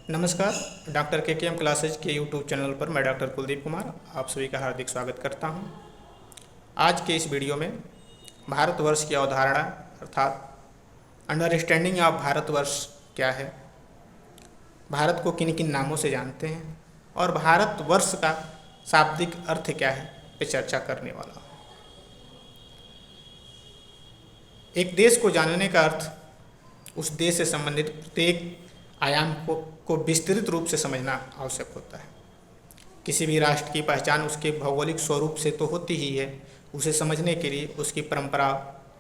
नमस्कार। डॉक्टर के क्लासेज के यूट्यूब चैनल पर मैं डॉक्टर कुलदीप कुमार आप सभी का हार्दिक स्वागत करता हूं। आज के इस वीडियो में भारतवर्ष की अवधारणा अर्थात अंडरस्टैंडिंग ऑफ भारतवर्ष क्या है, भारत को किन किन नामों से जानते हैं और भारतवर्ष का शाब्दिक अर्थ क्या है पे चर्चा करने वाला हूं। एक देश को जानने का अर्थ उस देश से संबंधित प्रत्येक आयाम को विस्तृत रूप से समझना आवश्यक होता है। किसी भी राष्ट्र की पहचान उसके भौगोलिक स्वरूप से तो होती ही है, उसे समझने के लिए उसकी परंपरा,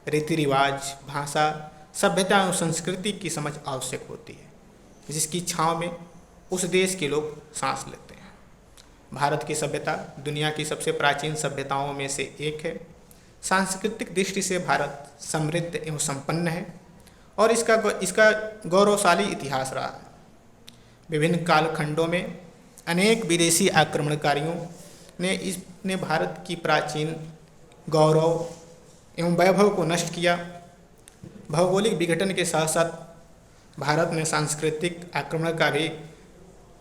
रीति रिवाज, भाषा, सभ्यता एवं संस्कृति की समझ आवश्यक होती है, जिसकी छांव में उस देश के लोग सांस लेते हैं। भारत की सभ्यता दुनिया की सबसे प्राचीन सभ्यताओं में से एक है। सांस्कृतिक दृष्टि से भारत समृद्ध एवं संपन्न है और इसका गौरवशाली इतिहास रहा है। विभिन्न कालखंडों में अनेक विदेशी आक्रमणकारियों ने भारत की प्राचीन गौरव एवं वैभव को नष्ट किया। भौगोलिक विघटन के साथ साथ भारत ने सांस्कृतिक आक्रमण का भी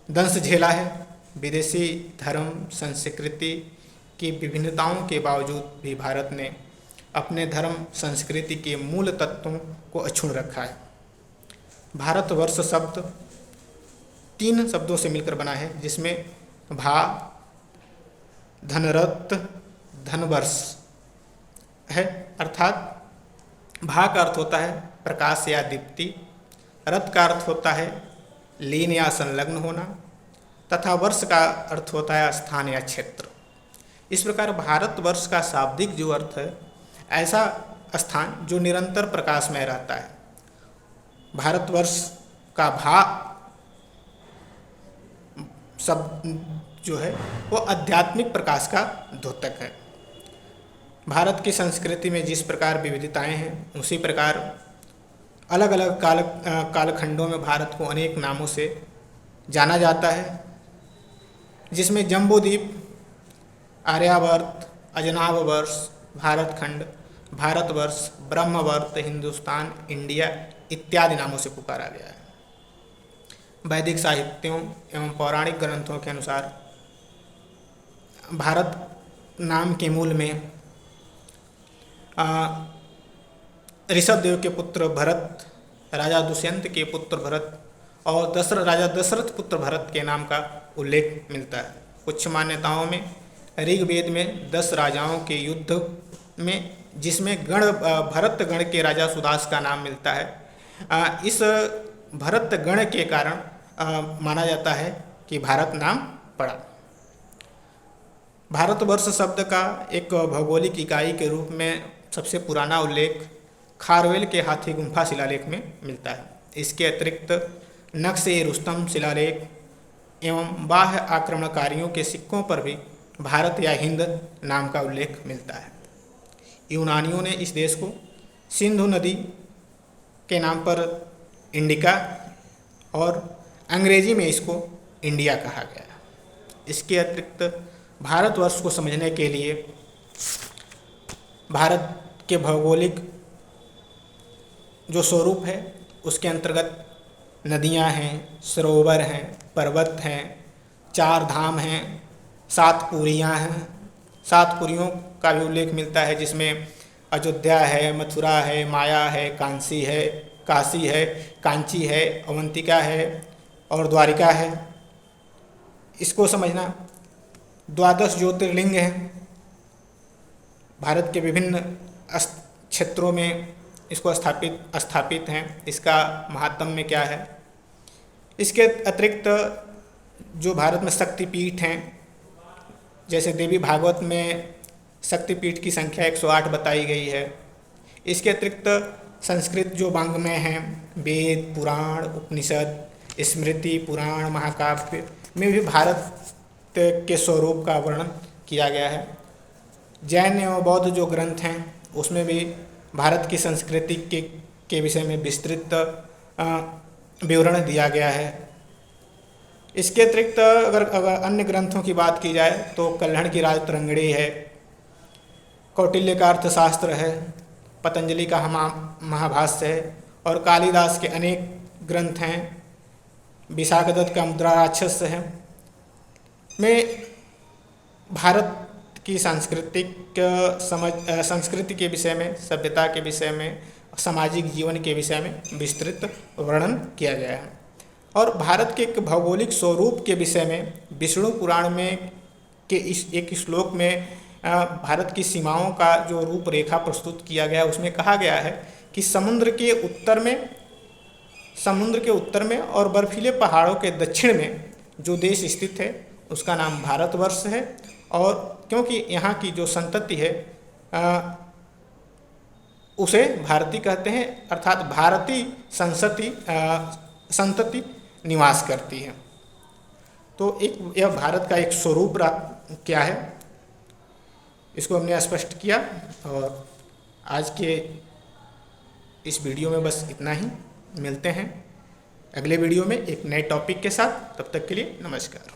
दंश झेला है। विदेशी धर्म संस्कृति की विभिन्नताओं के बावजूद भी भारत ने अपने धर्म संस्कृति के मूल तत्वों को अक्षुण्ण रखा है। भारतवर्ष शब्द 3 शब्दों से मिलकर बना है, जिसमें भा, धनरत, धनवर्ष है। अर्थात भा का अर्थ होता है प्रकाश या दीप्ति, रत का अर्थ होता है लीन या संलग्न होना तथा वर्ष का अर्थ होता है स्थान या क्षेत्र। इस प्रकार भारतवर्ष का शाब्दिक जो अर्थ है, ऐसा स्थान जो निरंतर प्रकाशमय रहता है। भारतवर्ष का भा शब्द जो है वो आध्यात्मिक प्रकाश का द्योतक है। भारत की संस्कृति में जिस प्रकार विविधताएं हैं, उसी प्रकार अलग अलग कालखंडों में भारत को अनेक नामों से जाना जाता है, जिसमें जम्बूद्वीप, आर्यावर्त, अजनाभ वर्ष, भारतखंड, भारतवर्ष, ब्रह्मवर्त, हिंदुस्तान, इंडिया इत्यादि नामों से पुकारा गया है। वैदिक साहित्यों एवं पौराणिक ग्रंथों के अनुसार भारत नाम के मूल में ऋषभदेव के पुत्र भरत, राजा दुष्यंत के पुत्र भरत और राजा दशरथ पुत्र भरत के नाम का उल्लेख मिलता है। कुछ मान्यताओं में ऋग्वेद में 10 राजाओं के युद्ध में जिसमें भरत गण के राजा सुदास का नाम मिलता है। इस भरत गण के कारण माना जाता है कि भारत नाम पड़ा। भारतवर्ष शब्द का एक भौगोलिक इकाई के रूप में सबसे पुराना उल्लेख खारवेल के हाथी गुम्फा शिलालेख में मिलता है। इसके अतिरिक्त नक्श-ए-रुस्तम शिलालेख एवं बाह्य आक्रमणकारियों के सिक्कों पर भी भारत या हिंद नाम का उल्लेख मिलता है। यूनानियों ने इस देश को सिंधु नदी के नाम पर इंडिका और अंग्रेजी में इसको इंडिया कहा गया। इसके अतिरिक्त भारतवर्ष को समझने के लिए भारत के भौगोलिक जो स्वरूप है उसके अंतर्गत नदियां हैं, सरोवर हैं, पर्वत हैं, 4 धाम हैं, 7 पुरियाँ हैं। 7 पुरियों का भी उल्लेख मिलता है, जिसमें अयोध्या है, मथुरा है, माया है, कांसी है, काशी है, कांची है, अवंतिका है और द्वारिका है। इसको समझना 12 ज्योतिर्लिंग हैं। भारत के विभिन्न क्षेत्रों में इसको स्थापित हैं। इसका महात्म्य क्या है? इसके अतिरिक्त जो भारत में शक्तिपीठ हैं, जैसे देवी भागवत में शक्तिपीठ की संख्या 108 बताई गई है। इसके अतिरिक्त संस्कृत जो वाङ्मय हैं, वेद, पुराण, उपनिषद, स्मृति, पुराण, महाकाव्य में भी भारत के स्वरूप का वर्णन किया गया है। जैन एवं बौद्ध जो ग्रंथ हैं उसमें भी भारत की संस्कृति के विषय में विस्तृत विवरण दिया गया है। इसके अतिरिक्त अगर अन्य ग्रंथों की बात की जाए तो कल्हड़ की राजतरंगिणी है, कौटिल्य का अर्थशास्त्र है, पतंजलि का महाभाष्य है और कालिदास के अनेक ग्रंथ हैं विशाखदत्त का मुद्रा राक्षस है में भारत की सांस्कृतिक संस्कृति के विषय में, सभ्यता के विषय में, सामाजिक जीवन के विषय में विस्तृत वर्णन किया गया है। और भारत के एक भौगोलिक स्वरूप के विषय में विष्णु पुराण में के इस एक श्लोक में भारत की सीमाओं का जो रूपरेखा प्रस्तुत किया गया है, उसमें कहा गया है कि समुद्र के उत्तर में और बर्फीले पहाड़ों के दक्षिण में जो देश स्थित है उसका नाम भारतवर्ष है। और क्योंकि यहाँ की जो संतति है उसे भारती कहते हैं, अर्थात भारतीय संतति निवास करती है। तो यह भारत का एक स्वरूप क्या है, इसको हमने स्पष्ट किया। और आज के इस वीडियो में बस इतना ही। मिलते हैं अगले वीडियो में एक नए टॉपिक के साथ। तब तक के लिए नमस्कार।